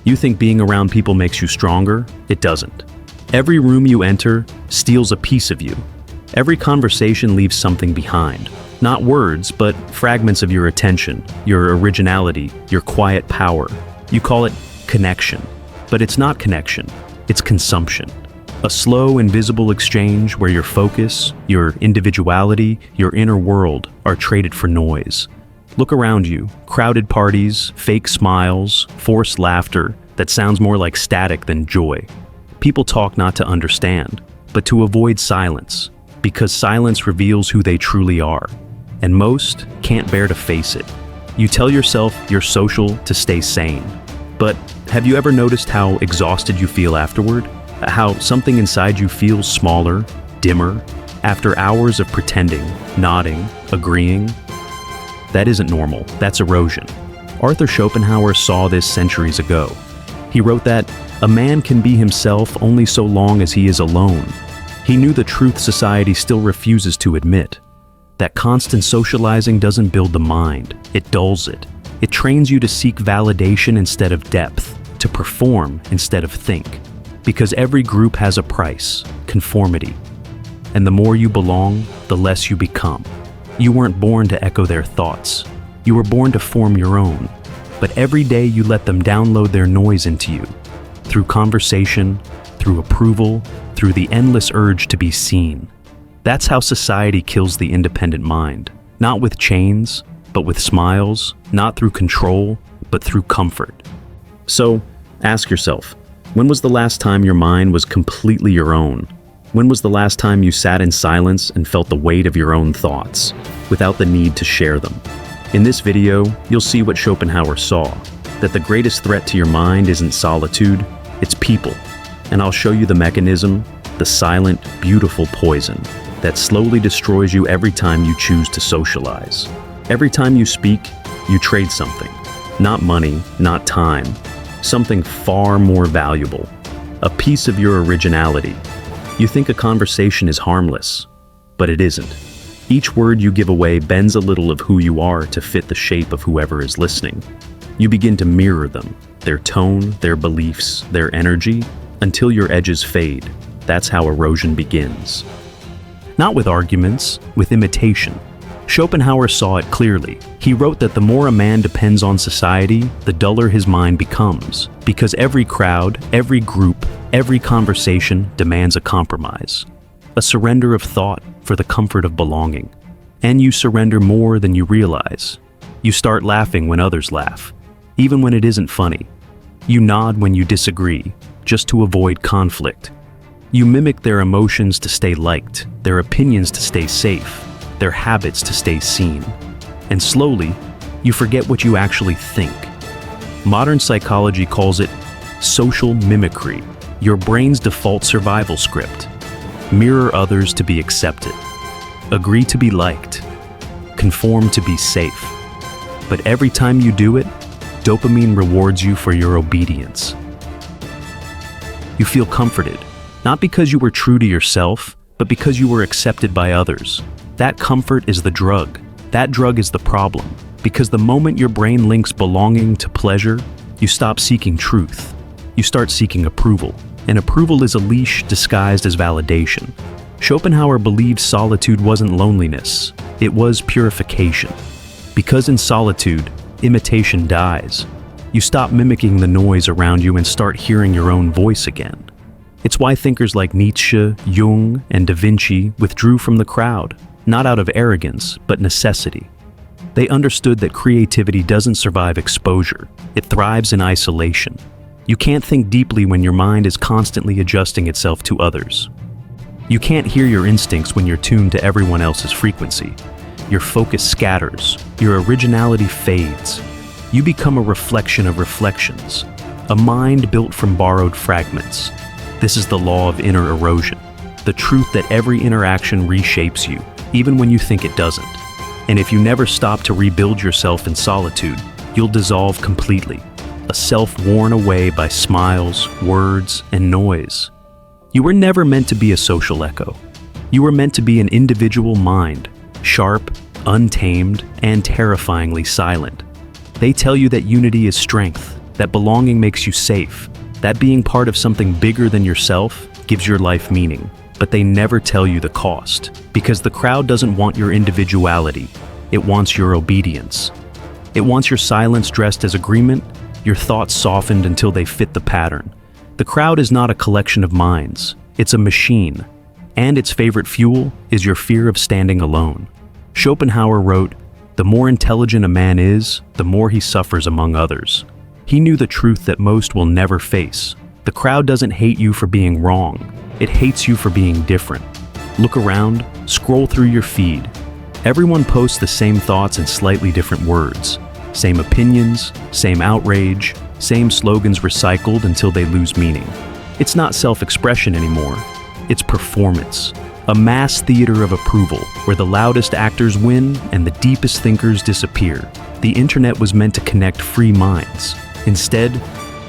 You think being around people makes you stronger? It doesn't. Every room you enter steals a piece of you. Every conversation leaves something behind. Not words, but fragments of your attention, your originality, your quiet power. You call it connection. But it's not connection, it's consumption. A slow, invisible exchange where your focus, your individuality, your inner world are traded for noise. Look around you, crowded parties, fake smiles, forced laughter that sounds more like static than joy. People talk not to understand, but to avoid silence, because silence reveals who they truly are. And most can't bear to face it. You tell yourself you're social to stay sane. But have you ever noticed how exhausted you feel afterward? How something inside you feels smaller, dimmer, after hours of pretending, nodding, agreeing? That isn't normal, that's erosion. Arthur Schopenhauer saw this centuries ago. He wrote that a man can be himself only so long as he is alone. He knew the truth society still refuses to admit. That constant socializing doesn't build the mind, it dulls it. It trains you to seek validation instead of depth, to perform instead of think. Because every group has a price, conformity. And the more you belong, the less you become. You weren't born to echo their thoughts. You were born to form your own. But every day you let them download their noise into you. Through conversation, through approval, through the endless urge to be seen. That's how society kills the independent mind. Not with chains, but with smiles, not through control, but through comfort. So, ask yourself, when was the last time your mind was completely your own? When was the last time you sat in silence and felt the weight of your own thoughts, without the need to share them? In this video, you'll see what Schopenhauer saw, that the greatest threat to your mind isn't solitude, it's people. And I'll show you the mechanism, the silent, beautiful poison that slowly destroys you every time you choose to socialize. Every time you speak, you trade something. Not money, not time. Something far more valuable. A piece of your originality. You think a conversation is harmless, but it isn't. Each word you give away bends a little of who you are to fit the shape of whoever is listening. You begin to mirror them, their tone, their beliefs, their energy, until your edges fade. That's how erosion begins. Not with arguments, with imitation. Schopenhauer saw it clearly. He wrote that the more a man depends on society, the duller his mind becomes, because every crowd, every group, every conversation demands a compromise, a surrender of thought for the comfort of belonging. And you surrender more than you realize. You start laughing when others laugh, even when it isn't funny. You nod when you disagree, just to avoid conflict. You mimic their emotions to stay liked, their opinions to stay safe, their habits to stay seen. And slowly, you forget what you actually think. Modern psychology calls it social mimicry, your brain's default survival script. Mirror others to be accepted. Agree to be liked. Conform to be safe. But every time you do it, dopamine rewards you for your obedience. You feel comforted, not because you were true to yourself, but because you were accepted by others. That comfort is the drug. That drug is the problem. Because the moment your brain links belonging to pleasure, you stop seeking truth. You start seeking approval. And approval is a leash disguised as validation. Schopenhauer believed solitude wasn't loneliness. It was purification. Because in solitude, imitation dies. You stop mimicking the noise around you and start hearing your own voice again. It's why thinkers like Nietzsche, Jung, and Da Vinci withdrew from the crowd, not out of arrogance, but necessity. They understood that creativity doesn't survive exposure. It thrives in isolation. You can't think deeply when your mind is constantly adjusting itself to others. You can't hear your instincts when you're tuned to everyone else's frequency. Your focus scatters. Your originality fades. You become a reflection of reflections, a mind built from borrowed fragments. This is the law of inner erosion, the truth that every interaction reshapes you, even when you think it doesn't. And if you never stop to rebuild yourself in solitude, you'll dissolve completely, a self worn away by smiles, words, and noise. You were never meant to be a social echo. You were meant to be an individual mind, sharp, untamed, and terrifyingly silent. They tell you that unity is strength, that belonging makes you safe, that being part of something bigger than yourself gives your life meaning. But they never tell you the cost, because the crowd doesn't want your individuality, it wants your obedience. It wants your silence dressed as agreement, your thoughts softened until they fit the pattern. The crowd is not a collection of minds, it's a machine, and its favorite fuel is your fear of standing alone. Schopenhauer wrote, "The more intelligent a man is, the more he suffers among others." He knew the truth that most will never face. The crowd doesn't hate you for being wrong, it hates you for being different. Look around, scroll through your feed. Everyone posts the same thoughts in slightly different words. Same opinions, same outrage, same slogans recycled until they lose meaning. It's not self-expression anymore, it's performance. A mass theater of approval, where the loudest actors win and the deepest thinkers disappear. The internet was meant to connect free minds. Instead,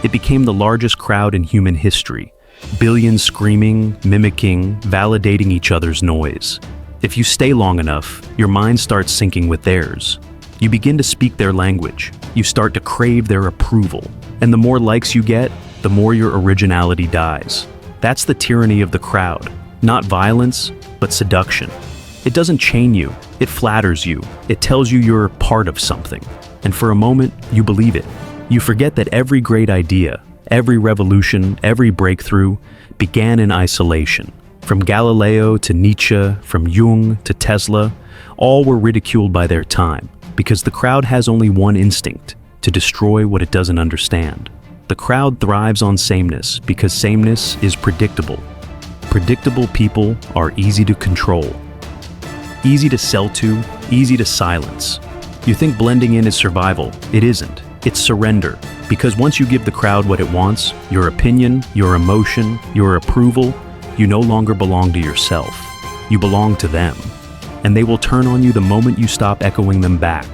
it became the largest crowd in human history. Billions screaming, mimicking, validating each other's noise. If you stay long enough, your mind starts syncing with theirs. You begin to speak their language. You start to crave their approval. And the more likes you get, the more your originality dies. That's the tyranny of the crowd. Not violence, but seduction. It doesn't chain you, it flatters you. It tells you you're part of something. And for a moment, you believe it. You forget that every great idea, every revolution, every breakthrough began in isolation. From Galileo to Nietzsche, from Jung to Tesla, all were ridiculed by their time, because the crowd has only one instinct: to destroy what it doesn't understand. The crowd thrives on sameness because sameness is predictable. Predictable people are easy to control. Easy to sell to, easy to silence. You think blending in is survival. It isn't. It's surrender. Because once you give the crowd what it wants, your opinion, your emotion, your approval, you no longer belong to yourself. You belong to them. And they will turn on you the moment you stop echoing them back.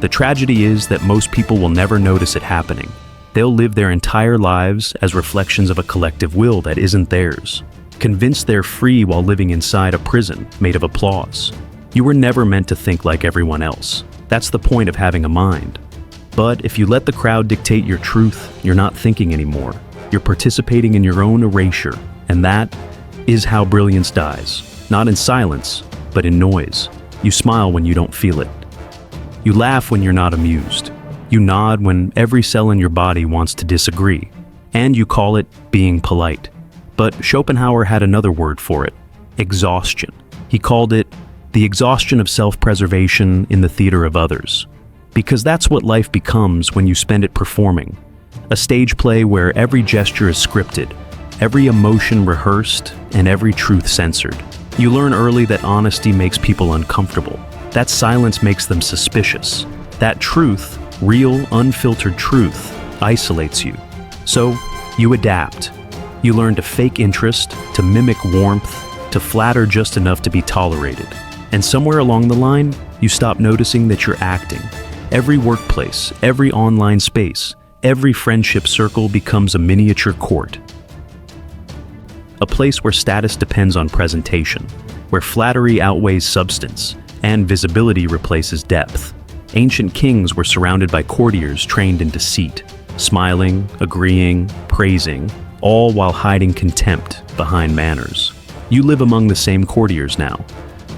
The tragedy is that most people will never notice it happening. They'll live their entire lives as reflections of a collective will that isn't theirs, convinced they're free while living inside a prison made of applause. You were never meant to think like everyone else. That's the point of having a mind. But if you let the crowd dictate your truth, you're not thinking anymore. You're participating in your own erasure, and that is how brilliance dies. Not in silence, but in noise. You smile when you don't feel it. You laugh when you're not amused. You nod when every cell in your body wants to disagree. And you call it being polite. But Schopenhauer had another word for it: exhaustion. He called it the exhaustion of self-preservation in the theater of others. Because that's what life becomes when you spend it performing. A stage play where every gesture is scripted, every emotion rehearsed, and every truth censored. You learn early that honesty makes people uncomfortable. That silence makes them suspicious. That truth, real, unfiltered truth, isolates you. So, you adapt. You learn to fake interest, to mimic warmth, to flatter just enough to be tolerated. And somewhere along the line, you stop noticing that you're acting. Every workplace, every online space, every friendship circle becomes a miniature court. A place where status depends on presentation, where flattery outweighs substance, and visibility replaces depth. Ancient kings were surrounded by courtiers trained in deceit, smiling, agreeing, praising, all while hiding contempt behind manners. You live among the same courtiers now,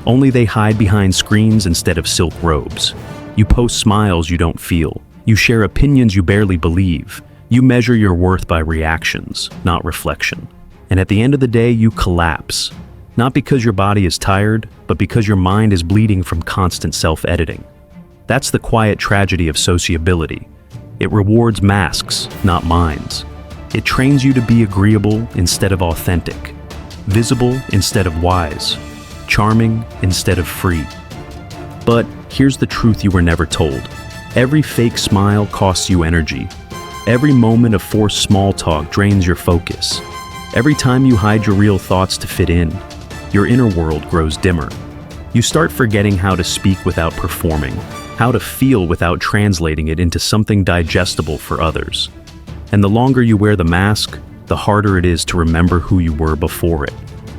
only they hide behind screens instead of silk robes. You post smiles you don't feel. You share opinions you barely believe. You measure your worth by reactions, not reflection. And at the end of the day, you collapse. Not because your body is tired, but because your mind is bleeding from constant self-editing. That's the quiet tragedy of sociability. It rewards masks, not minds. It trains you to be agreeable instead of authentic, visible instead of wise, charming instead of free. But here's the truth you were never told. Every fake smile costs you energy. Every moment of forced small talk drains your focus. Every time you hide your real thoughts to fit in, your inner world grows dimmer. You start forgetting how to speak without performing, how to feel without translating it into something digestible for others. And the longer you wear the mask, the harder it is to remember who you were before it.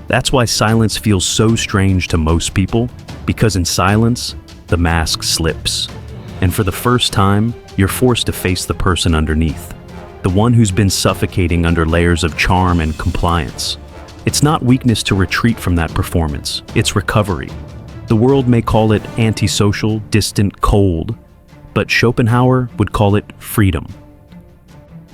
That's why silence feels so strange to most people, because in silence, the mask slips. And for the first time, you're forced to face the person underneath. the one who's been suffocating under layers of charm and compliance. It's not weakness to retreat from that performance, it's recovery. The world may call it antisocial, distant, cold, but Schopenhauer would call it freedom.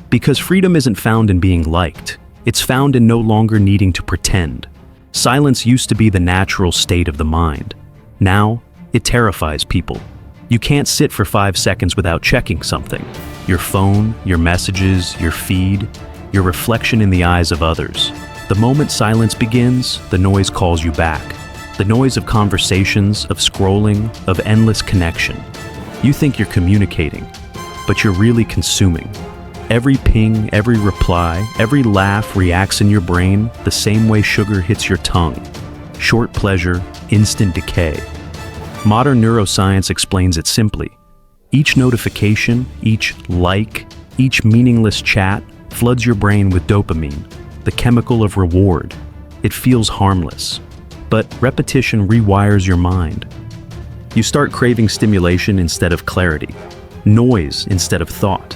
Because freedom isn't found in being liked, it's found in no longer needing to pretend. Silence used to be the natural state of the mind. Now, it terrifies people. You can't sit for 5 seconds without checking something. Your phone, your messages, your feed, your reflection in the eyes of others. The moment silence begins, the noise calls you back. The noise of conversations, of scrolling, of endless connection. You think you're communicating, but you're really consuming. Every ping, every reply, every laugh reacts in your brain the same way sugar hits your tongue. Short pleasure, instant decay. Modern neuroscience explains it simply. Each notification, each like, each meaningless chat floods your brain with dopamine, the chemical of reward. It feels harmless, but repetition rewires your mind. You start craving stimulation instead of clarity, noise instead of thought.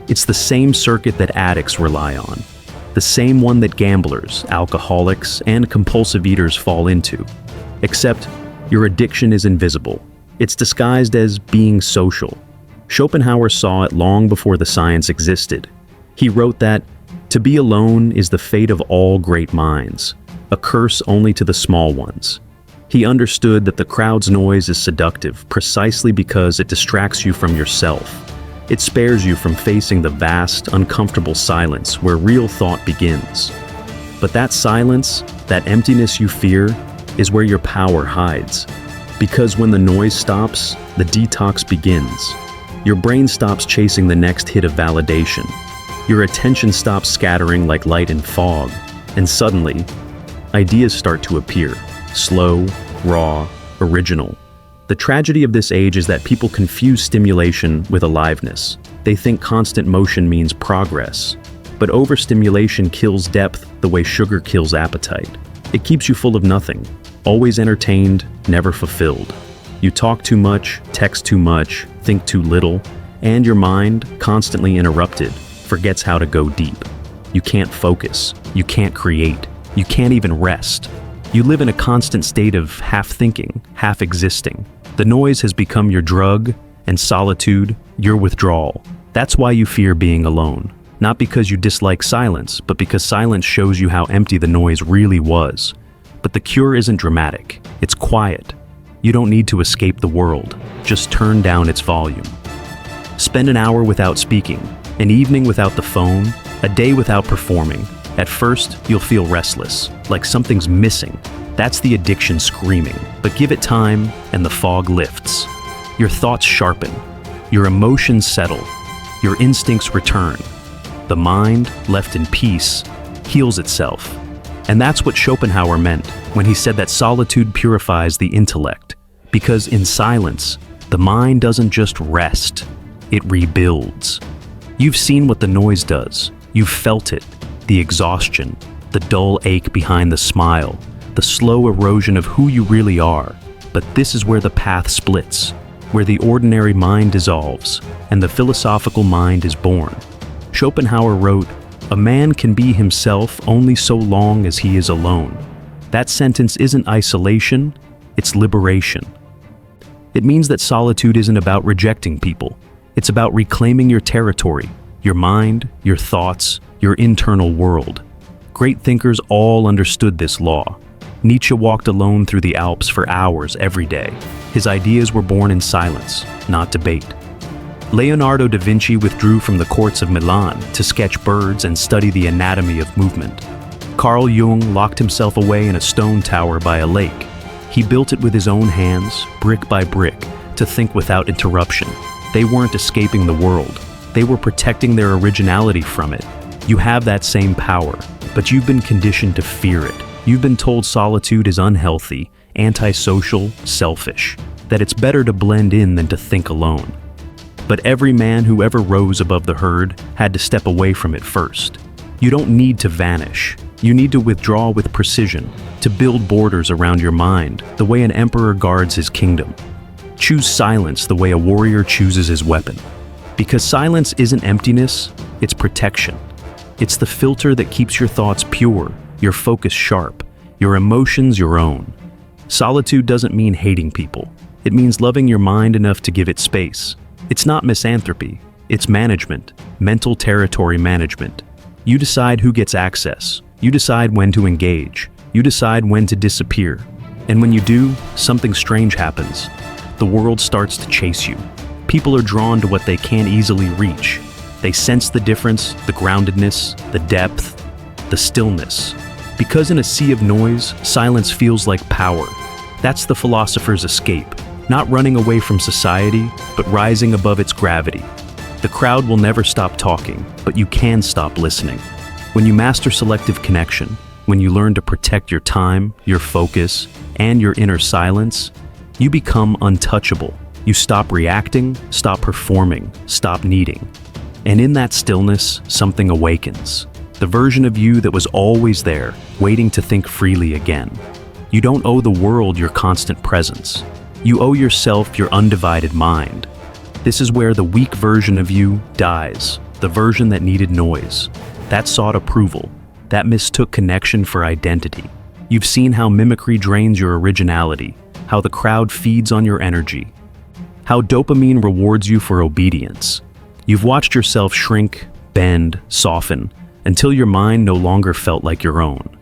It's the same circuit that addicts rely on, the same one that gamblers, alcoholics, and compulsive eaters fall into. Except, your addiction is invisible. It's disguised as being social. Schopenhauer saw it long before the science existed. He wrote that, "To be alone is the fate of all great minds, a curse only to the small ones." He understood that the crowd's noise is seductive precisely because it distracts you from yourself. It spares you from facing the vast, uncomfortable silence where real thought begins. But that silence, that emptiness you fear, is where your power hides. Because when the noise stops, the detox begins. Your brain stops chasing the next hit of validation. Your attention stops scattering like light in fog. And suddenly, ideas start to appear. Slow, raw, original. The tragedy of this age is that people confuse stimulation with aliveness. They think constant motion means progress. But overstimulation kills depth the way sugar kills appetite. It keeps you full of nothing, always entertained, never fulfilled. You talk too much, text too much, think too little, and your mind, constantly interrupted, forgets how to go deep. You can't focus, you can't create, you can't even rest. You live in a constant state of half-thinking, half-existing. The noise has become your drug, and solitude, your withdrawal. That's why you fear being alone. Not because you dislike silence, but because silence shows you how empty the noise really was. But the cure isn't dramatic, it's quiet. You don't need to escape the world, just turn down its volume. Spend an hour without speaking, an evening without the phone, a day without performing. At first, you'll feel restless, like something's missing. That's the addiction screaming. But give it time, and the fog lifts. Your thoughts sharpen. Your emotions settle. Your instincts return. The mind, left in peace, heals itself. And that's what Schopenhauer meant when he said that solitude purifies the intellect. Because in silence, the mind doesn't just rest, it rebuilds. You've seen what the noise does. You've felt it. The exhaustion, the dull ache behind the smile, the slow erosion of who you really are. But this is where the path splits, where the ordinary mind dissolves, and the philosophical mind is born. Schopenhauer wrote, "A man can be himself only so long as he is alone." That sentence isn't isolation, it's liberation. It means that solitude isn't about rejecting people. It's about reclaiming your territory, your mind, your thoughts, your internal world. Great thinkers all understood this law. Nietzsche walked alone through the Alps for hours every day. His ideas were born in silence, not debate. Leonardo da Vinci withdrew from the courts of Milan to sketch birds and study the anatomy of movement. Carl Jung locked himself away in a stone tower by a lake. He built it with his own hands, brick by brick, to think without interruption. They weren't escaping the world. They were protecting their originality from it. You have that same power, but you've been conditioned to fear it. You've been told solitude is unhealthy, antisocial, selfish, that it's better to blend in than to think alone. But every man who ever rose above the herd had to step away from it first. You don't need to vanish. You need to withdraw with precision, to build borders around your mind, the way an emperor guards his kingdom. Choose silence the way a warrior chooses his weapon. Because silence isn't emptiness, it's protection. It's the filter that keeps your thoughts pure, your focus sharp, your emotions your own. Solitude doesn't mean hating people. It means loving your mind enough to give it space. It's not misanthropy, it's management, mental territory management. You decide who gets access. You decide when to engage. You decide when to disappear. And when you do, something strange happens. The world starts to chase you. People are drawn to what they can't easily reach. They sense the difference, the groundedness, the depth, the stillness. Because in a sea of noise, silence feels like power. That's the philosopher's escape. Not running away from society, but rising above its gravity. The crowd will never stop talking, but you can stop listening. When you master selective connection, when you learn to protect your time, your focus, and your inner silence, you become untouchable. You stop reacting, stop performing, stop needing. And in that stillness, something awakens. The version of you that was always there, waiting to think freely again. You don't owe the world your constant presence. You owe yourself your undivided mind. This is where the weak version of you dies, the version that needed noise, that sought approval, that mistook connection for identity. You've seen how mimicry drains your originality, how the crowd feeds on your energy, how dopamine rewards you for obedience. You've watched yourself shrink, bend, soften, until your mind no longer felt like your own.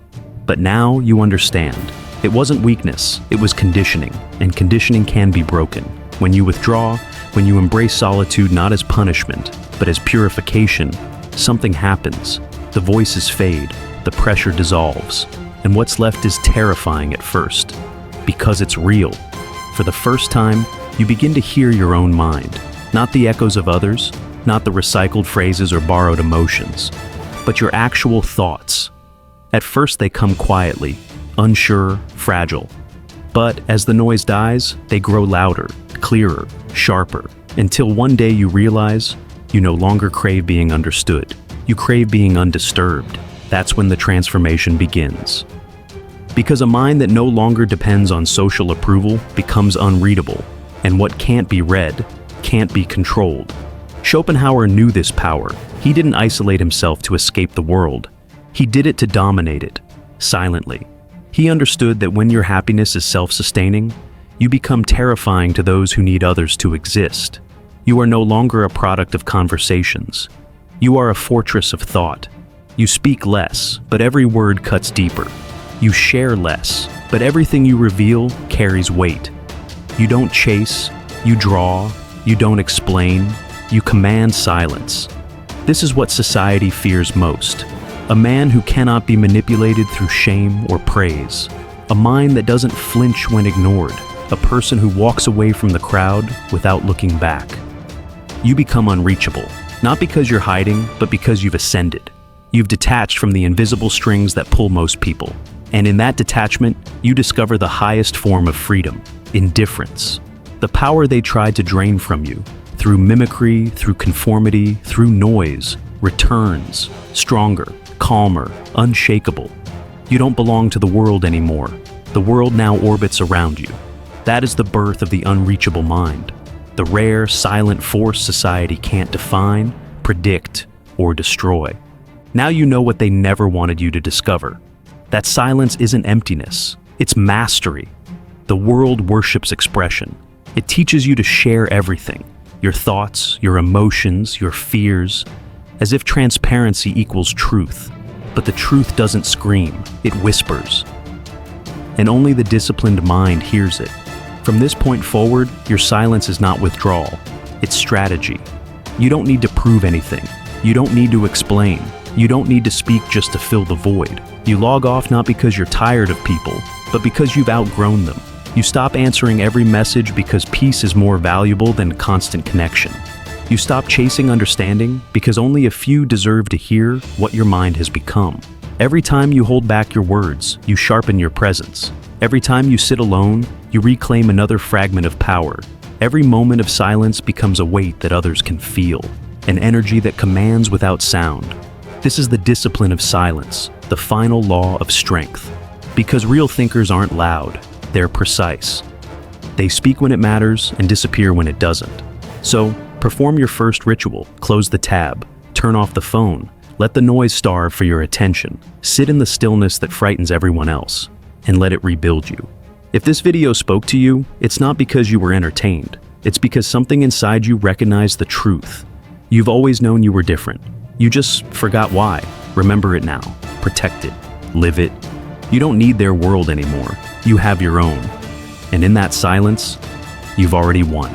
But now you understand. It wasn't weakness, it was conditioning, and conditioning can be broken. When you withdraw, when you embrace solitude not as punishment, but as purification, something happens. The voices fade, the pressure dissolves, and what's left is terrifying at first, because it's real. For the first time, you begin to hear your own mind, not the echoes of others, not the recycled phrases or borrowed emotions, but your actual thoughts. At first they come quietly, unsure, fragile. But as the noise dies, they grow louder, clearer, sharper, until one day you realize you no longer crave being understood. You crave being undisturbed. That's when the transformation begins. Because a mind that no longer depends on social approval becomes unreadable, and what can't be read can't be controlled. Schopenhauer knew this power. He didn't isolate himself to escape the world. He did it to dominate it, silently. He understood that when your happiness is self-sustaining, you become terrifying to those who need others to exist. You are no longer a product of conversations. You are a fortress of thought. You speak less, but every word cuts deeper. You share less, but everything you reveal carries weight. You don't chase, you draw, you don't explain, you command silence. This is what society fears most. A man who cannot be manipulated through shame or praise. A mind that doesn't flinch when ignored. A person who walks away from the crowd without looking back. You become unreachable, not because you're hiding, but because you've ascended. You've detached from the invisible strings that pull most people. And in that detachment, you discover the highest form of freedom, indifference. The power they tried to drain from you, through mimicry, through conformity, through noise, returns, stronger, calmer, unshakable. You don't belong to the world anymore. The world now orbits around you. That is the birth of the unreachable mind, the rare, silent force society can't define, predict, or destroy. Now you know what they never wanted you to discover. That silence isn't emptiness, it's mastery. The world worships expression. It teaches you to share everything, your thoughts, your emotions, your fears, as if transparency equals truth. But the truth doesn't scream, it whispers. And only the disciplined mind hears it. From this point forward, your silence is not withdrawal, it's strategy. You don't need to prove anything. You don't need to explain. You don't need to speak just to fill the void. You log off not because you're tired of people, but because you've outgrown them. You stop answering every message because peace is more valuable than constant connection. You stop chasing understanding because only a few deserve to hear what your mind has become. Every time you hold back your words, you sharpen your presence. Every time you sit alone, you reclaim another fragment of power. Every moment of silence becomes a weight that others can feel, an energy that commands without sound. This is the discipline of silence, the final law of strength. Because real thinkers aren't loud, they're precise. They speak when it matters and disappear when it doesn't. So, perform your first ritual, close the tab, Turn off the phone. Let the noise starve for your attention. Sit in the stillness that frightens everyone else, and let it rebuild you. If this video spoke to you, it's not because you were entertained. It's because something inside you recognized the truth. You've always known you were different. You just forgot why. Remember it now. Protect it. Live it. You don't need their world anymore. You have your own. And in that silence, you've already won.